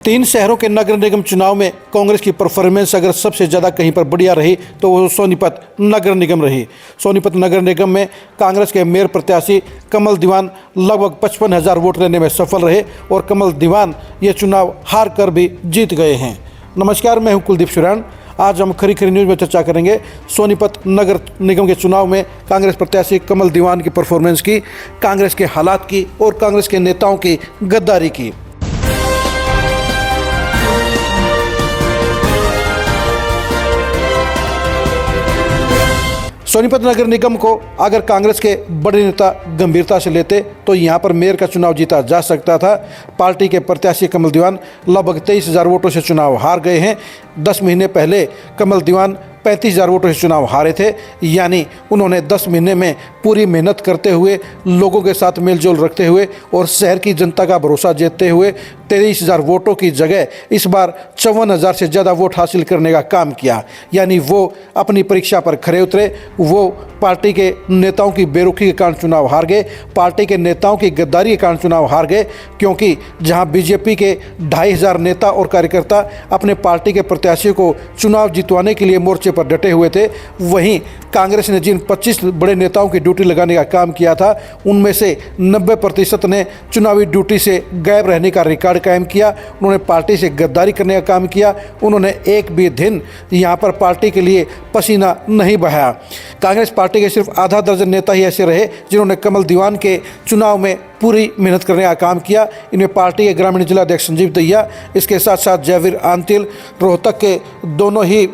तीन शहरों के नगर निगम चुनाव में कांग्रेस की परफॉर्मेंस अगर सबसे ज़्यादा कहीं पर बढ़िया रही तो वो सोनीपत नगर निगम रही। सोनीपत नगर निगम में कांग्रेस के मेयर प्रत्याशी कमल दीवान लगभग 55,000 वोट लेने में सफल रहे और कमल दीवान ये चुनाव हार कर भी जीत गए हैं। नमस्कार, मैं हूं कुलदीप सुरान। आज हम खरी खरी न्यूज़ में चर्चा करेंगे सोनीपत नगर निगम के चुनाव में कांग्रेस प्रत्याशी कमल दीवान की परफॉर्मेंस की, कांग्रेस के हालात की और कांग्रेस के नेताओं की गद्दारी की। सोनीपत नगर निगम को अगर कांग्रेस के बड़े नेता गंभीरता से लेते तो यहां पर मेयर का चुनाव जीता जा सकता था। पार्टी के प्रत्याशी कमल दीवान लगभग 23,000 वोटों से चुनाव हार गए हैं। 10 महीने पहले कमल दीवान 35,000 वोटों से चुनाव हारे थे, यानी उन्होंने 10 महीने में पूरी मेहनत करते हुए, लोगों के साथ मेलजोल रखते हुए और शहर की जनता का भरोसा जीतते हुए 23,000 वोटों की जगह इस बार 54,000 से ज़्यादा वोट हासिल करने का काम किया। यानी वो अपनी परीक्षा पर खरे उतरे। वो पार्टी के नेताओं की बेरुखी के कारण चुनाव हार गए, पार्टी के नेताओं की गद्दारी के कारण चुनाव हार गए, क्योंकि जहां बीजेपी के 2,500 नेता और कार्यकर्ता अपने पार्टी के प्रत्याशी को चुनाव जितवाने के लिए मोर्चे पर डटे हुए थे, वहीं कांग्रेस ने जिन 25 बड़े नेताओं की ड्यूटी लगाने का काम किया था, उनमें से 90% ने चुनावी ड्यूटी से गायब रहने का रिकॉर्ड कायम किया। उन्होंने पार्टी से गद्दारी करने का काम किया। उन्होंने एक भी दिन यहाँ पर पार्टी के लिए पसीना नहीं बहाया। कांग्रेस पार्टी के सिर्फ आधा दर्जन नेता ही ऐसे रहे जिन्होंने कमल दीवान के चुनाव में पूरी मेहनत करने का काम किया। इनमें पार्टी के ग्रामीण जिला अध्यक्ष संजीव दहिया, इसके साथ साथ जयवीर आंतिल, रोहतक के दोनों ही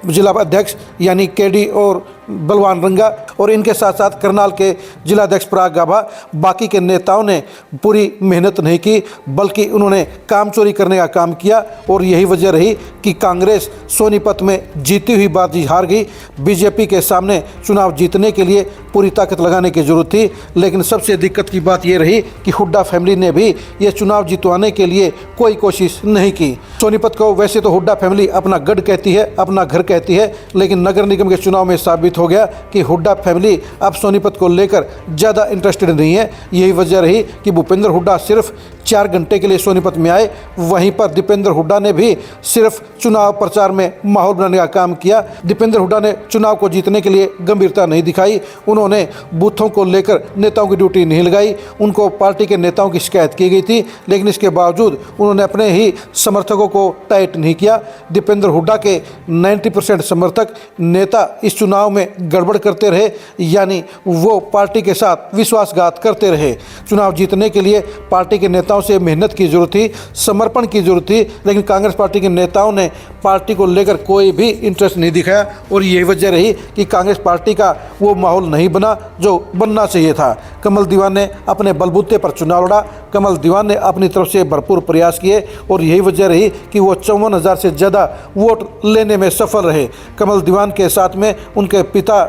जिला अध्यक्ष यानी केडी और बलवान रंगा, और इनके साथ साथ करनाल के जिला अध्यक्ष पराग गाभा। बाकी के नेताओं ने पूरी मेहनत नहीं की, बल्कि उन्होंने काम चोरी करने का काम किया और यही वजह रही कि कांग्रेस सोनीपत में जीती हुई बाजी हार गई। बीजेपी के सामने चुनाव जीतने के लिए पूरी ताकत लगाने की जरूरत थी, लेकिन सबसे दिक्कत की बात यह रही कि हुड्डा फैमिली ने भी ये चुनाव जितवाने के लिए कोई कोशिश नहीं की। सोनीपत को वैसे तो हुड्डा फैमिली अपना गढ़ कहती है, अपना घर कहती है, लेकिन नगर निगम के चुनाव में साबित हो गया कि हुड्डा फैमिली अब सोनीपत को लेकर ज़्यादा इंटरेस्टेड नहीं है। यही वजह रही कि भूपेंद्र हुड्डा सिर्फ 4 घंटे के लिए सोनीपत में आए, वहीं पर दीपेंद्र हुड्डा ने भी सिर्फ चुनाव प्रचार में माहौल बनाने का काम किया। दीपेंद्र हुड्डा ने चुनाव को जीतने के लिए गंभीरता नहीं दिखाई। उन्होंने बूथों को लेकर नेताओं की ड्यूटी नहीं लगाई। उनको पार्टी के नेताओं की शिकायत की गई थी, लेकिन इसके बावजूद उन्होंने अपने ही समर्थकों को टाइट नहीं किया। दीपेंद्र हुड्डा के 90% समर्थक नेता इस चुनाव में गड़बड़ करते रहे, यानी वो पार्टी के साथ विश्वासघात करते रहे। चुनाव जीतने के लिए पार्टी के नेताओं से मेहनत की जरूरत थी, समर्पण की जरूरत थी, लेकिन कांग्रेस पार्टी के नेताओं ने पार्टी को लेकर कोई भी इंटरेस्ट नहीं दिखाया और यही वजह रही कि कांग्रेस पार्टी का वो माहौल नहीं बना जो बनना चाहिए था। कमल दीवान ने अपने बलबूते पर चुनाव लड़ा, कमल दीवान ने अपनी तरफ से भरपूर प्रयास किए और यही वजह रही कि वो 54,000 से ज़्यादा वोट लेने में सफल रहे। कमल दीवान के साथ में उनके पिता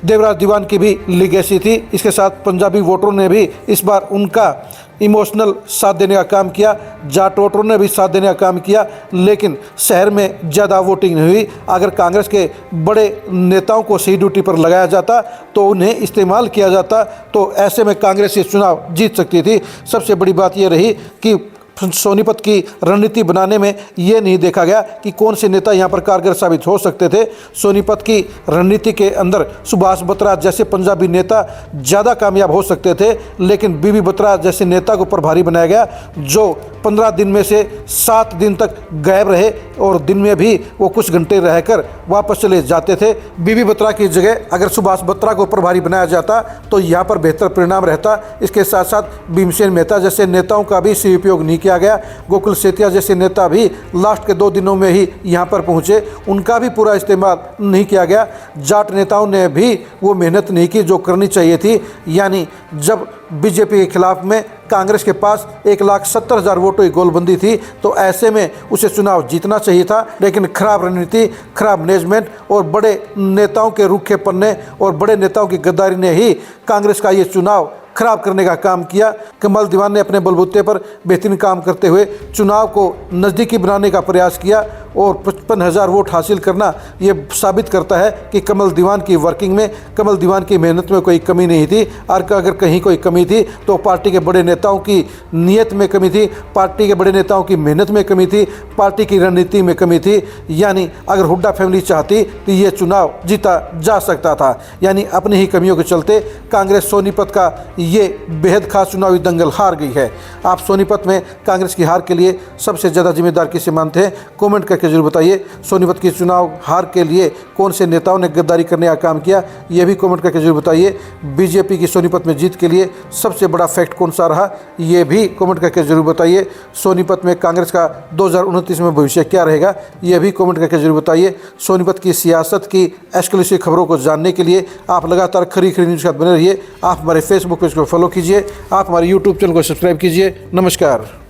देवराज दीवान की भी लीगेसी थी। इसके साथ पंजाबी वोटरों ने भी इस बार उनका इमोशनल साथ देने का काम किया, जाट वोटरों ने भी साथ देने का काम किया, लेकिन शहर में ज़्यादा वोटिंग नहीं हुई। अगर कांग्रेस के बड़े नेताओं को सही ड्यूटी पर लगाया जाता, तो उन्हें इस्तेमाल किया जाता, तो ऐसे में कांग्रेस ये चुनाव जीत सकती थी। सबसे बड़ी बात यह रही कि सोनीपत की रणनीति बनाने में ये नहीं देखा गया कि कौन से नेता यहाँ पर कारगर साबित हो सकते थे। सोनीपत की रणनीति के अंदर सुभाष बत्रा जैसे पंजाबी नेता ज़्यादा कामयाब हो सकते थे, लेकिन बीबी बत्रा जैसे नेता को प्रभारी बनाया गया, जो 15 दिन में से 7 दिन तक गायब रहे और दिन में भी वो कुछ घंटे रहकर वापस चले जाते थे। बीबी बत्रा की जगह अगर सुभाष बत्रा को प्रभारी बनाया जाता तो यहाँ पर बेहतर परिणाम रहता। इसके साथ साथ भीमसेन मेहता जैसे नेताओं का भी सही उपयोग नहीं किया गया। गोकुल सेतिया जैसे नेता भी लास्ट के 2 दिनों में ही यहाँ पर पहुँचे, उनका भी पूरा इस्तेमाल नहीं किया गया। जाट नेताओं ने भी वो मेहनत नहीं की जो करनी चाहिए थी। यानी जब बीजेपी के खिलाफ में कांग्रेस के पास 1,70,000 वोटों की गोलबंदी थी, तो ऐसे में उसे चुनाव जीतना चाहिए था, लेकिन खराब रणनीति, खराब मैनेजमेंट और बड़े नेताओं के रूखे पन्ने और बड़े नेताओं की गद्दारी ने ही कांग्रेस का ये चुनाव खराब करने का काम किया। कमल दीवान ने अपने बलबूते पर बेहतरीन काम करते हुए चुनाव को नज़दीकी बनाने का प्रयास किया और 55,000 वोट हासिल करना ये साबित करता है कि कमल दीवान की वर्किंग में, कमल दीवान की मेहनत में कोई कमी नहीं थी। और अगर कहीं कोई कमी थी तो पार्टी के बड़े नेताओं की नीयत में कमी थी, पार्टी के बड़े नेताओं की मेहनत में कमी थी, पार्टी की रणनीति में कमी थी। यानी अगर हुड्डा फैमिली चाहती तो ये चुनाव जीता जा सकता था। यानी अपनी ही कमियों के चलते कांग्रेस सोनीपत का ये बेहद खास चुनावी दंगल हार गई है। आप सोनीपत में कांग्रेस की हार के लिए सबसे ज़्यादा जिम्मेदार किसे मानते हैं? कमेंट करके जरूर बताइए। सोनीपत की चुनाव हार के लिए कौन से नेताओं ने गद्दारी करने का काम किया, यह भी कमेंट करके जरूर बताइए। बीजेपी की सोनीपत में जीत के लिए सबसे बड़ा फैक्ट कौन सा रहा, ये भी कमेंट करके जरूर बताइए। सोनीपत में कांग्रेस का 2029 में भविष्य क्या रहेगा, यह भी कमेंट करके जरूर बताइए। सोनीपत की सियासत की एक्सक्लूसिव खबरों को जानने के लिए आप लगातार खरी खरी न्यूज़ के साथ बने रहिए। आप हमारे फेसबुक पेज को फॉलो कीजिए, आप हमारे यूट्यूब चैनल को सब्सक्राइब कीजिए। नमस्कार।